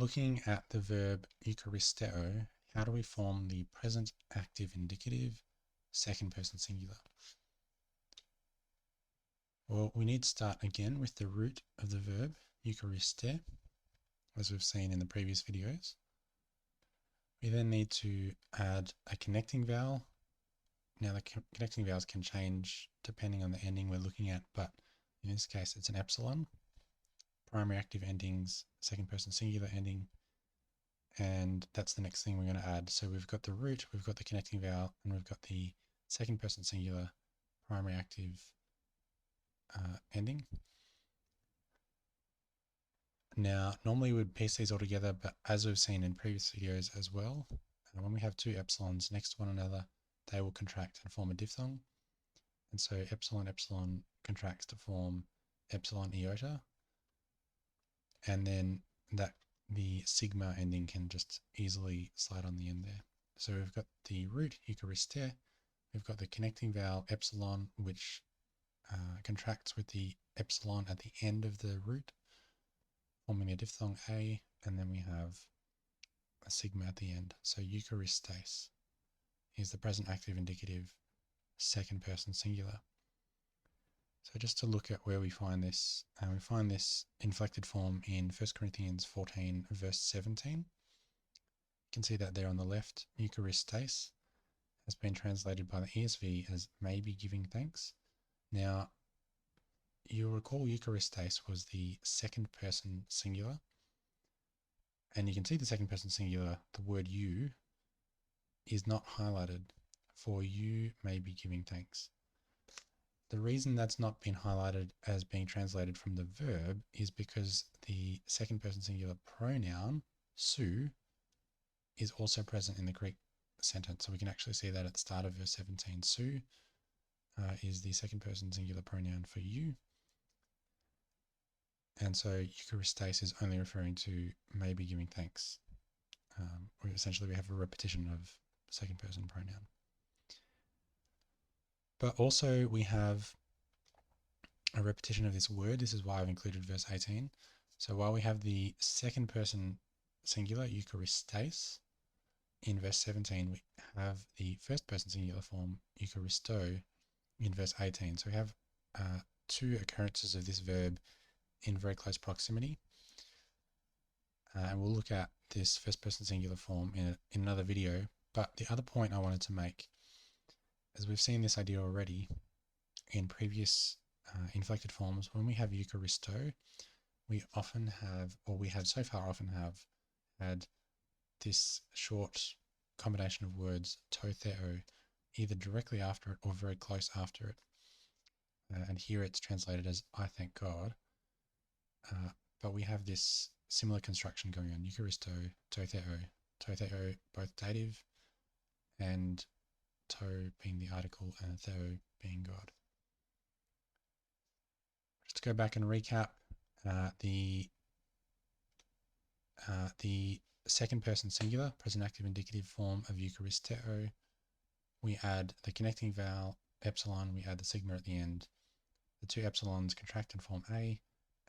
Looking at the verb eŭcharisteω, how do we form the present active indicative second person singular? Well, we need to start again with the root of the verb euchariste, as we've seen in the previous videos. We then need to add a connecting vowel. Now the connecting vowels can change depending on the ending we're looking at, but in this case it's an epsilon. Primary active endings, second person singular ending, and that's the next thing we're going to add. So we've got the root, we've got the connecting vowel, and we've got the second person singular primary active ending. Now, normally we'd piece these all together, but as we've seen in previous videos as well, when we have two epsilons next to one another, they will contract and form a diphthong. And so epsilon epsilon contracts to form epsilon iota. And then the sigma ending can just easily slide on the end there. So we've got the root euchariste, we've got the connecting vowel epsilon, which contracts with the epsilon at the end of the root, forming a diphthong a, and then we have a sigma at the end. So eucharistes is the present active indicative second person singular. So just to look at where we find this inflected form in 1 Corinthians 14 verse 17. You can see that there on the left, eucharistes has been translated by the ESV as may be giving thanks. Now, you'll recall eucharistes was the second person singular, and you can see the second person singular, the word you, is not highlighted, for you may be giving thanks. The reason that's not been highlighted as being translated from the verb is because the second person singular pronoun, su, is also present in the Greek sentence. So we can actually see that at the start of verse 17. Su is the second person singular pronoun for you. And so eucharistes is only referring to may be giving thanks. Essentially we have a repetition of second person pronoun. But also we have a repetition of this word. This is why I've included verse 18. So while we have the second person singular, eucharistes, in verse 17, we have the first person singular form, eucharisteω, in verse 18. So we have two occurrences of this verb in very close proximity. And we'll look at this first person singular form in another video. But the other point I wanted to make, as we've seen this idea already in previous inflected forms, when we have eucharisteω, we often have, or we have so far often have, had this short combination of words, to theo, either directly after it or very close after it. And here it's translated as I thank God. But we have this similar construction going on, eucharisteω, to theo, both dative, and to being the article and theo being God. Just to go back and recap, the second person singular, present active indicative form of eucharisteω, we add the connecting vowel epsilon, we add the sigma at the end. The two epsilons contract and form a,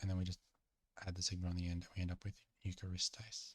and then we just add the sigma on the end, and we end up with eucharistes.